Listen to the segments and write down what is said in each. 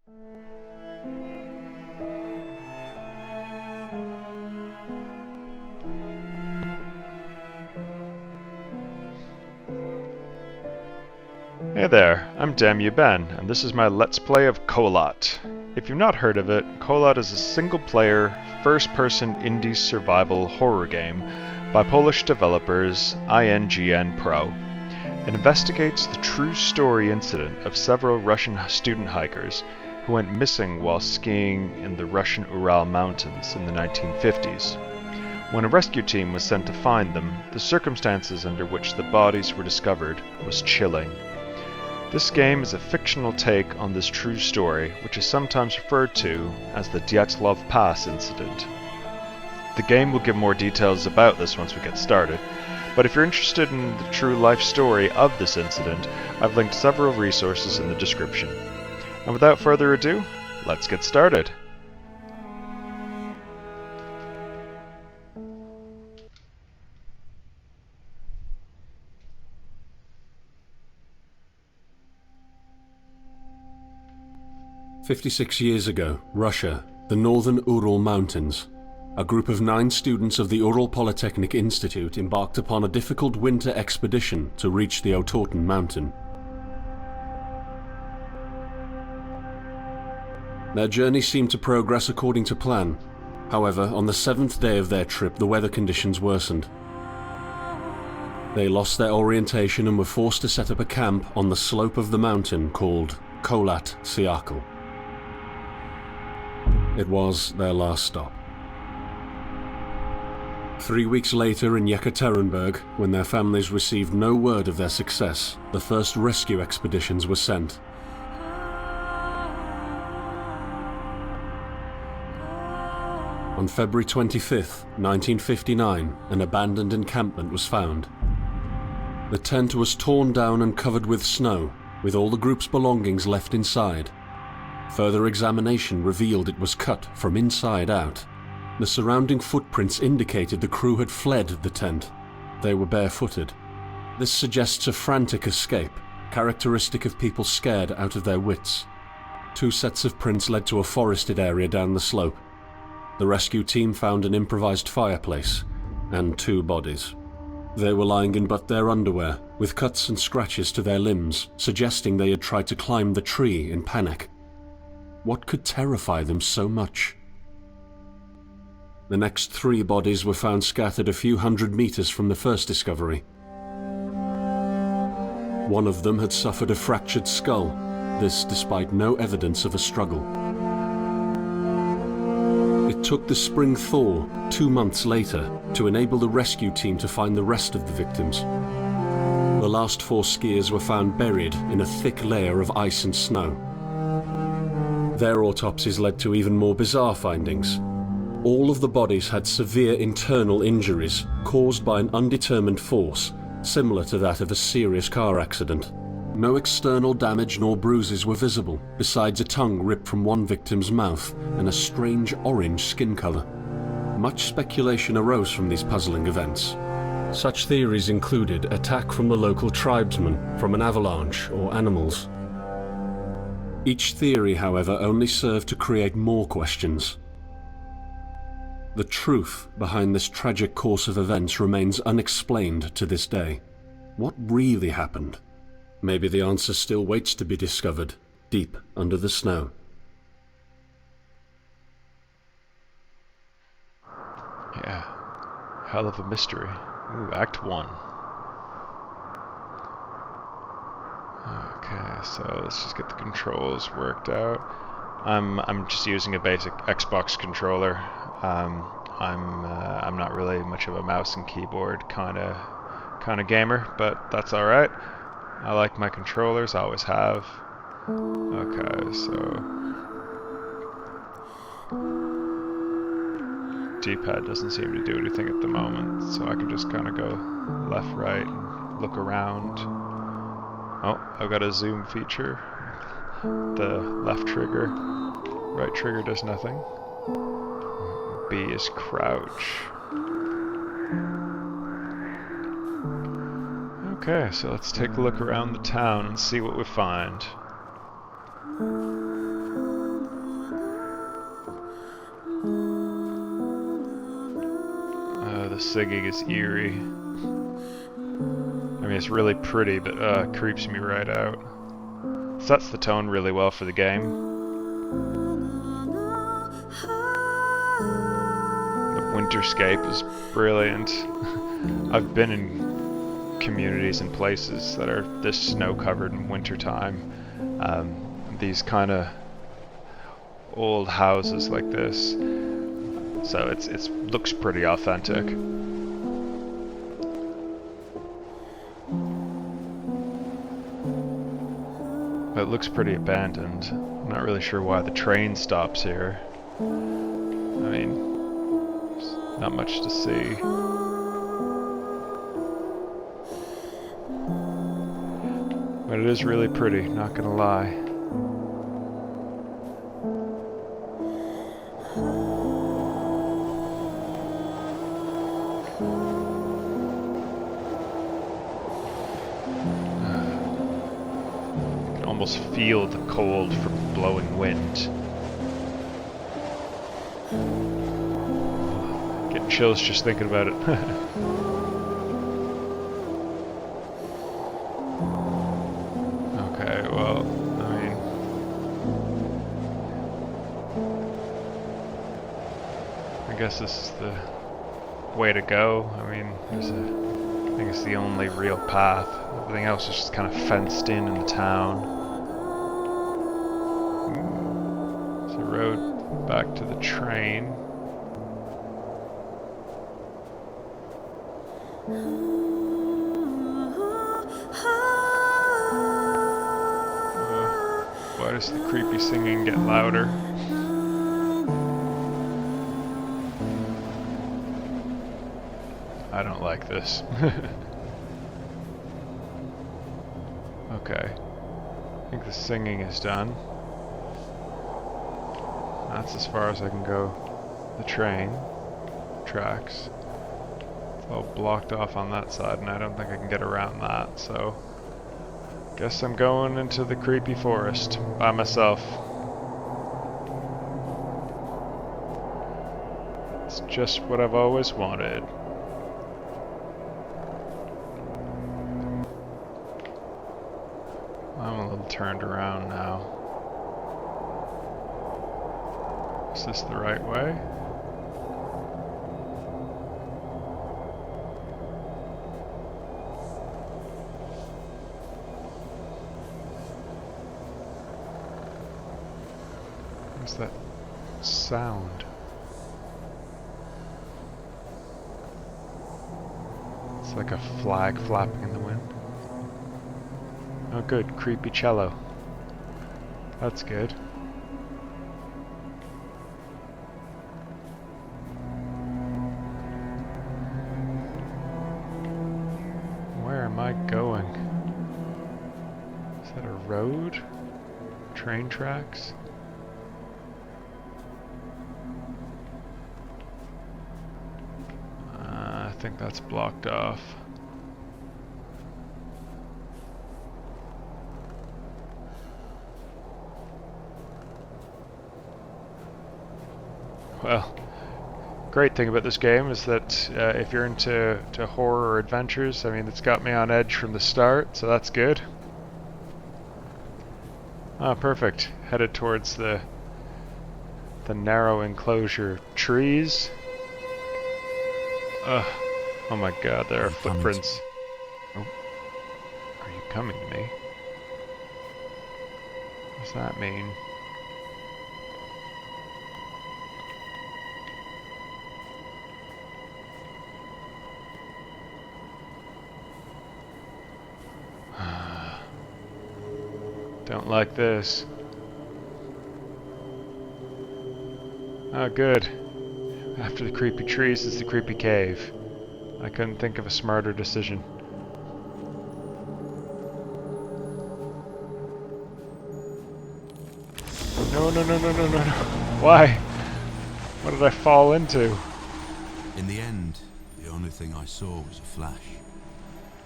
Hey there, I'm DamnYouBen, and this is my Let's Play of Kholat. If you've not heard of it, Kholat is a single-player, first-person indie survival horror game by Polish developers INGN Pro. It investigates the true story incident of several Russian student hikers who went missing while skiing in the Russian Ural Mountains in the 1950s. When a rescue team was sent to find them, the circumstances under which the bodies were discovered was chilling. This game is a fictional take on this true story, which is sometimes referred to as the Dyatlov Pass incident. The game will give more details about this once we get started, but if you're interested in the true life story of this incident, I've linked several resources in the description. And without further ado, let's get started! "56 years ago, Russia, the northern Ural Mountains. A group of 9 students of the Ural Polytechnic Institute embarked upon a difficult winter expedition to reach the Otorten mountain. Their journey seemed to progress according to plan. However, on the 7th day of their trip, the weather conditions worsened. They lost their orientation and were forced to set up a camp on the slope of the mountain called Kholat Siakal. It was their last stop. 3 weeks later in Yekaterinburg, when their families received no word of their success, the first rescue expeditions were sent. On February 25th, 1959, an abandoned encampment was found. The tent was torn down and covered with snow, with all the group's belongings left inside. Further examination revealed it was cut from inside out. The surrounding footprints indicated the crew had fled the tent. They were barefooted. This suggests a frantic escape, characteristic of people scared out of their wits. 2 sets of prints led to a forested area down the slope. The rescue team found an improvised fireplace and 2 bodies. They were lying in but their underwear, with cuts and scratches to their limbs, suggesting they had tried to climb the tree in panic. What could terrify them so much? The next 3 bodies were found scattered a few hundred meters from the first discovery. One of them had suffered a fractured skull, this despite no evidence of a struggle. It took the spring thaw 2 months later to enable the rescue team to find the rest of the victims. The last 4 skiers were found buried in a thick layer of ice and snow. Their autopsies led to even more bizarre findings. All of the bodies had severe internal injuries caused by an undetermined force, similar to that of a serious car accident. No external damage nor bruises were visible, besides a tongue ripped from one victim's mouth and a strange orange skin color. Much speculation arose from these puzzling events. Such theories included attack from the local tribesmen, from an avalanche, or animals. Each theory, however, only served to create more questions. The truth behind this tragic course of events remains unexplained to this day. What really happened? Maybe the answer still waits to be discovered, deep under the snow. Yeah, hell of a mystery. Ooh, Act 1. Okay, so let's just get the controls worked out. I'm just using a basic Xbox controller. I'm not really much of a mouse and keyboard kind of gamer, but that's all right. I like my controllers, I always have. Okay, so D-pad doesn't seem to do anything at the moment, so I can just kind of go left, right, and look around. Oh, I've got a zoom feature. The left trigger, right trigger does nothing. B is crouch. Okay, so let's take a look around the town and see what we find. the singing is eerie. I mean, it's really pretty, but it creeps me right out. Sets the tone really well for the game. The winterscape is brilliant. I've been in communities and places that are this snow-covered in wintertime. These kind of old houses like this. So it looks pretty authentic. But it looks pretty abandoned. I'm not really sure why the train stops here. I mean, there's not much to see. But it is really pretty, not gonna lie. Almost feel the cold from the blowing wind. Getting chills just thinking about it. Okay, well, I mean, I guess this is the way to go. I mean, I think it's the only real path. Everything else is just kind of fenced in the town. Road back to the train. Why does the creepy singing get louder? I don't like this. Okay. I think the singing is done. That's as far as I can go. The train tracks. It's all blocked off on that side, and I don't think I can get around that, so guess I'm going into the creepy forest by myself. It's just what I've always wanted. I'm a little turned around now. Is this the right way? What's that sound? It's like a flag flapping in the wind. Oh good, creepy cello. That's good. Am I going? Is that a road? Train tracks? I think that's blocked off. Well, great thing about this game is that if you're into horror or adventures, I mean, it's got me on edge from the start, so that's good. Ah, perfect. Headed towards the narrow enclosure trees. Oh my god, there are footprints. Oh. Are you coming to me? What does that mean? Don't like this. Oh, good. After the creepy trees is the creepy cave. I couldn't think of a smarter decision. No, no, no, no, no, no, no. Why? What did I fall into? In the end, the only thing I saw was a flash.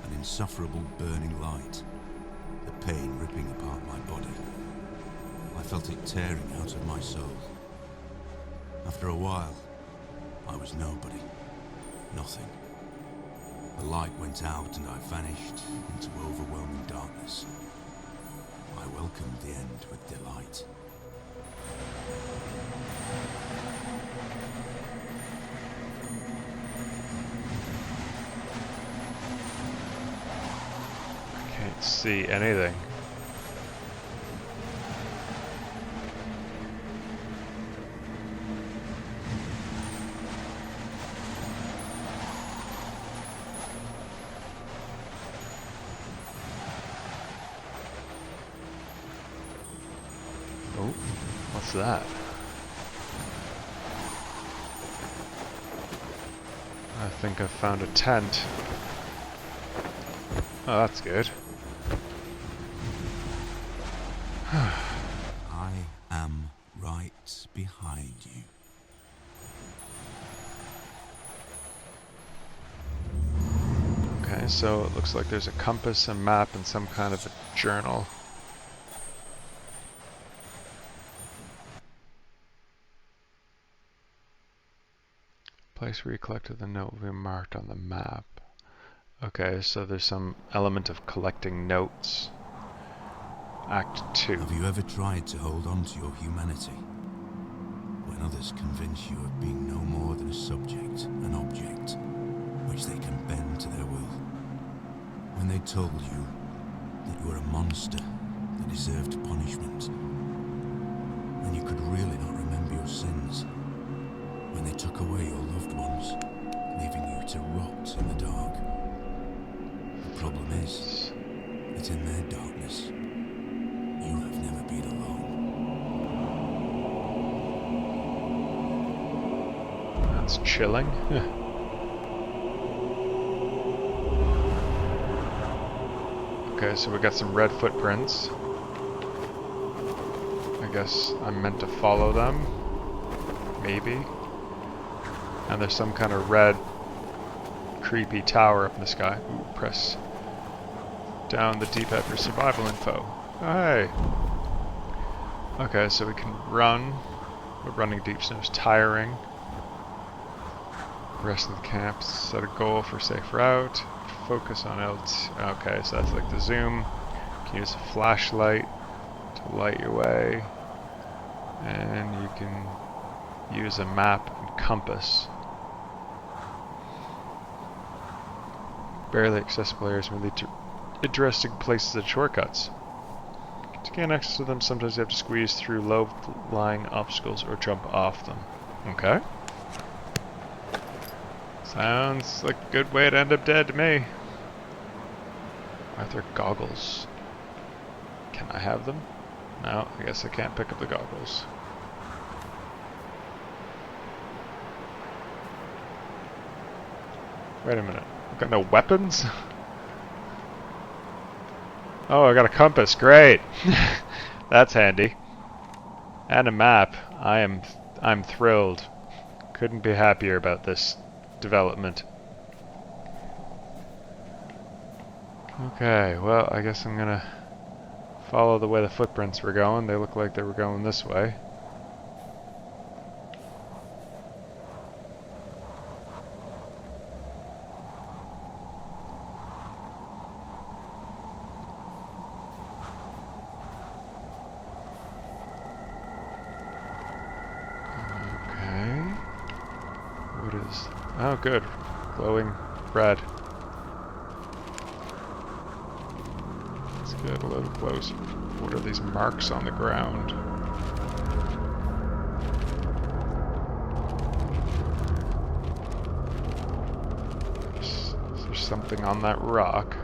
An insufferable burning light. The pain ripping apart my body. I felt it tearing out of my soul. After a while, I was nobody. Nothing. The light went out and I vanished into overwhelming darkness. I welcomed the end with delight. I can't see anything. Oh, what's that? I think I found a tent. Oh, that's good. I am right behind you. Okay, so it looks like there's a compass, a map, and some kind of a journal. Place where you collected the note will be marked on the map. Okay, so there's some element of collecting notes. Act 2. Have you ever tried to hold on to your humanity? When others convince you of being no more than a subject, an object, which they can bend to their will. When they told you that you were a monster that deserved punishment. When you could really not remember your sins. When they took away your loved ones, leaving you to rot in the dark. The problem is that in their darkness, you have never been alone. That's chilling. Okay, so we got some red footprints. I guess I'm meant to follow them. Maybe. And there's some kind of red, creepy tower up in the sky. Ooh, press down the D-pad for survival info. Oh, hey! Okay, so we can run. But running deep snow is tiring. Rest of the camp, set a goal for safe route. Focus on LT. Okay, so that's like the zoom. You can use a flashlight to light your way. And you can use a map and compass. Barely accessible areas may lead to interesting places and shortcuts. To gain access to them, sometimes you have to squeeze through low-lying obstacles or jump off them. Okay. Sounds like a good way to end up dead to me. Are there goggles? Can I have them? No, I guess I can't pick up the goggles. Wait a minute. I've got no weapons? Oh, I got a compass. Great. That's handy. And a map. I'm thrilled. Couldn't be happier about this development. Okay, well, I guess I'm gonna follow the way the footprints were going. They look like they were going this way. Oh, good. Glowing red. Let's get a little closer. What are these marks on the ground? Is there something on that rock?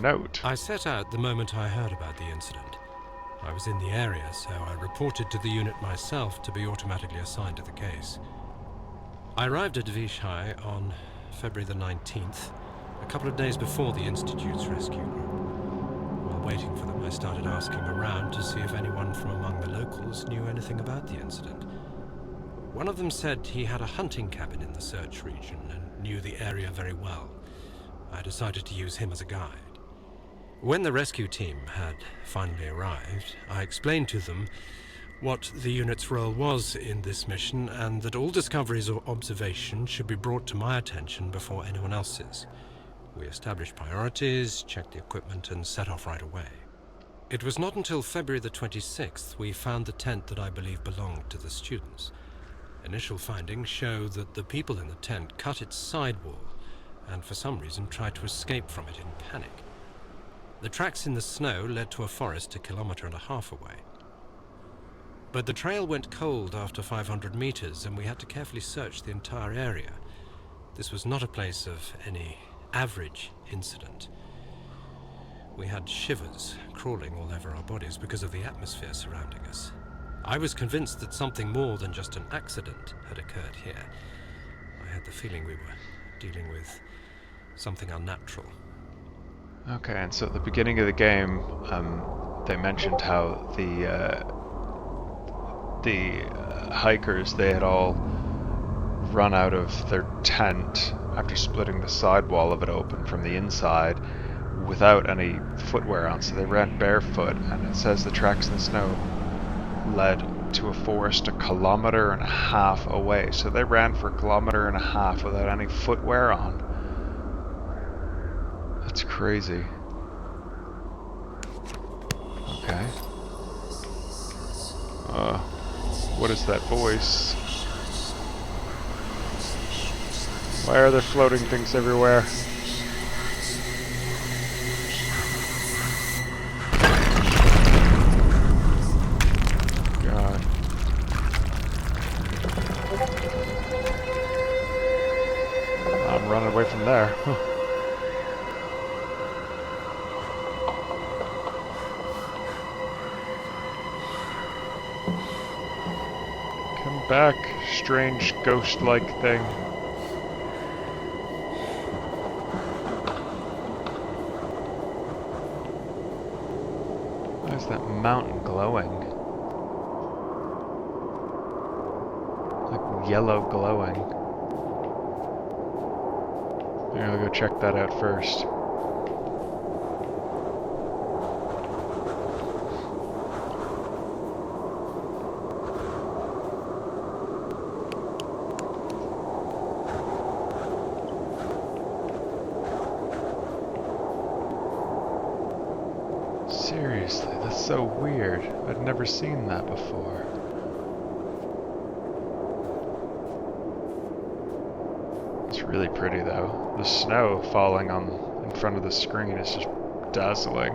Note. I set out the moment I heard about the incident. I was in the area, so I reported to the unit myself to be automatically assigned to the case. I arrived at Vishai on February the 19th, a couple of days before the Institute's rescue group. While waiting for them, I started asking around to see if anyone from among the locals knew anything about the incident. One of them said he had a hunting cabin in the search region and knew the area very well. I decided to use him as a guide. When the rescue team had finally arrived, I explained to them what the unit's role was in this mission, and that all discoveries or observations should be brought to my attention before anyone else's. We established priorities, checked the equipment, and set off right away. It was not until February the 26th we found the tent that I believe belonged to the students. Initial findings show that the people in the tent cut its sidewall, and for some reason tried to escape from it in panic. The tracks in the snow led to a forest 1.5 kilometers away. But the trail went cold after 500 meters, and we had to carefully search the entire area. This was not a place of any average incident. We had shivers crawling all over our bodies because of the atmosphere surrounding us. I was convinced that something more than just an accident had occurred here. I had the feeling we were dealing with something unnatural. Okay, and so at the beginning of the game, they mentioned how the hikers, they had all run out of their tent after splitting the sidewall of it open from the inside without any footwear on, so they ran barefoot, and it says the tracks in the snow led to a forest 1.5 kilometers away, so they ran for 1.5 kilometers without any footwear on. That's crazy. Okay. What is that voice? Why are there floating things everywhere? God. I'm running away from there. Huh. Come back, strange ghost-like thing. Why is that mountain glowing? Like yellow glowing. Maybe I'll go check that out first. Seriously, that's so weird. I'd never seen that before. It's really pretty though. The snow falling in front of the screen is just dazzling.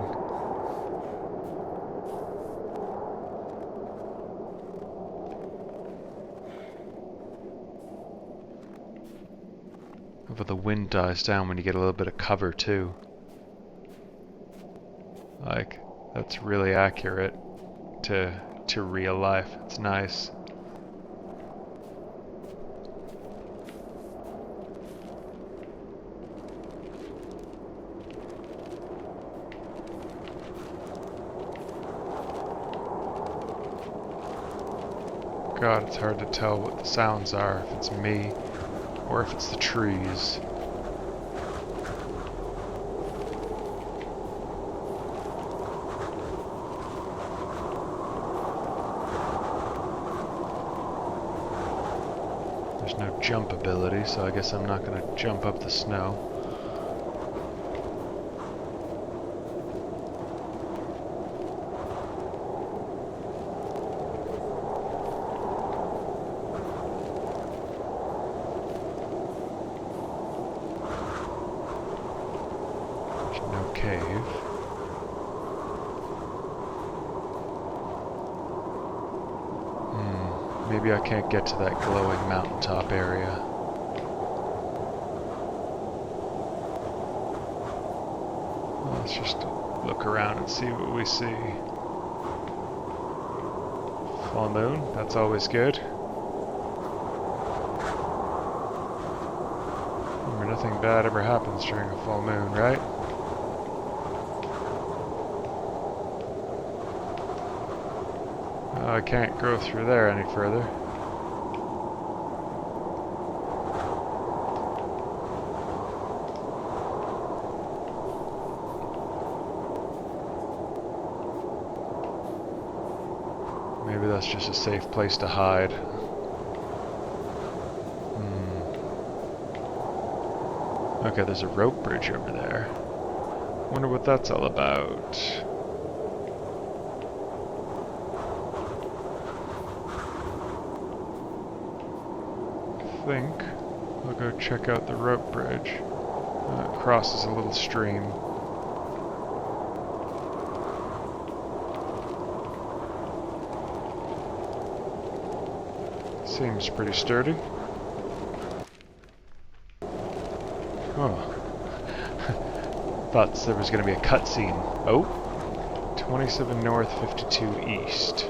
But the wind dies down when you get a little bit of cover too. Like, that's really accurate to real life. It's nice. God, it's hard to tell what the sounds are, if it's me or if it's the trees. There's no jump ability, so I guess I'm not going to jump up the snow. There's no cave. Maybe I can't get to that glowing mountaintop area. Well, let's just look around and see what we see. Full moon, that's always good. Remember, nothing bad ever happens during a full moon, right? I can't go through there any further. Maybe that's just a safe place to hide. Okay, there's a rope bridge over there. Wonder what that's all about. I think I'll go check out the rope bridge. It crosses a little stream. Seems pretty sturdy. Oh. Thought there was going to be a cutscene. Oh. 27 north, 52 east.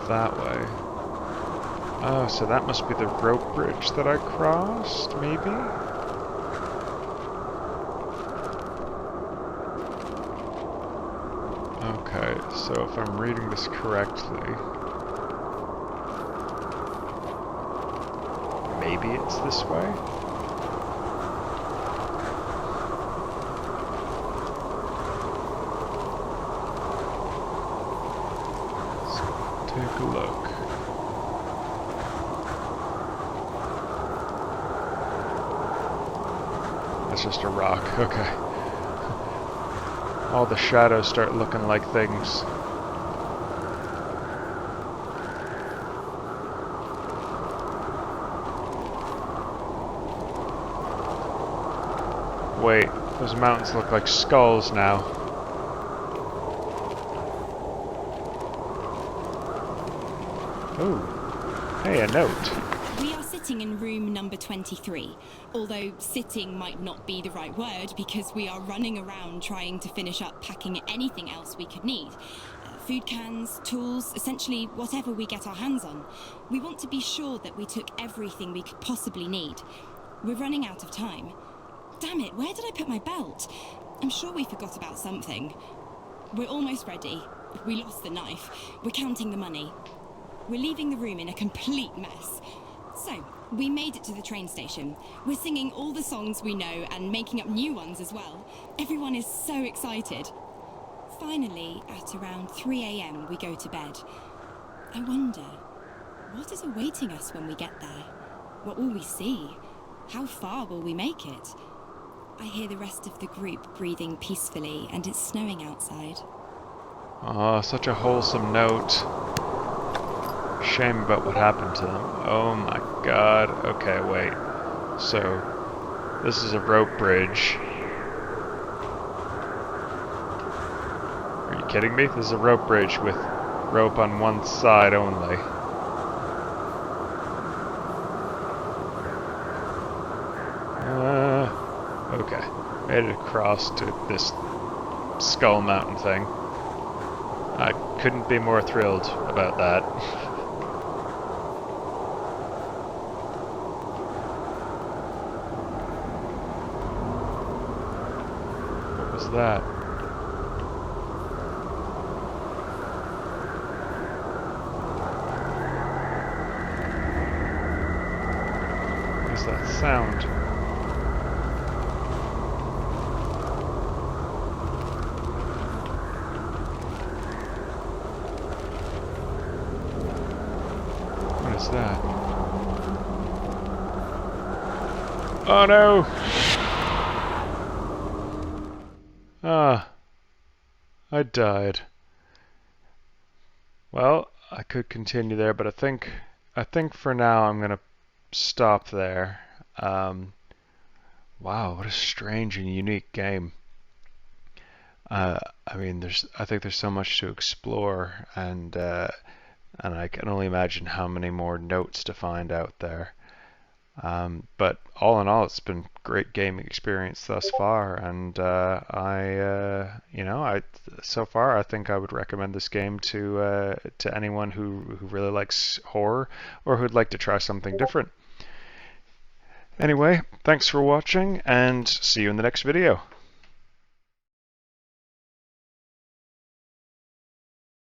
That way. Oh, so that must be the rope bridge that I crossed, maybe? Okay, so if I'm reading this correctly, maybe it's this way? Take a look. That's just a rock, okay. All the shadows start looking like things. Wait, those mountains look like skulls now. Oh, hey, a note. We are sitting in room number 23, although sitting might not be the right word because we are running around trying to finish up packing anything else we could need. Food cans, tools, essentially whatever we get our hands on. We want to be sure that we took everything we could possibly need. We're running out of time. Damn it, where did I put my belt? I'm sure we forgot about something. We're almost ready. We lost the knife. We're counting the money. We're leaving the room in a complete mess. So, we made it to the train station. We're singing all the songs we know and making up new ones as well. Everyone is so excited. Finally, at around 3 a.m, we go to bed. I wonder, what is awaiting us when we get there? What will we see? How far will we make it? I hear the rest of the group breathing peacefully, and it's snowing outside. Oh, such a wholesome note. Shame about what happened to them. Oh my god. Okay, wait. So, this is a rope bridge. Are you kidding me? This is a rope bridge with rope on one side only. Okay. Made it across to this Skull Mountain thing. I couldn't be more thrilled about that. What was that? What is that sound? What is that? Oh no! Ah, I died. Well, I could continue there, but I think for now I'm gonna stop there. Wow, what a strange and unique game. I mean, I think there's so much to explore, and I can only imagine how many more notes to find out there. But all in all, it's been a great gaming experience thus far, and so far I think I would recommend this game to anyone who really likes horror or who'd like to try something different. Anyway, thanks for watching, and see you in the next video.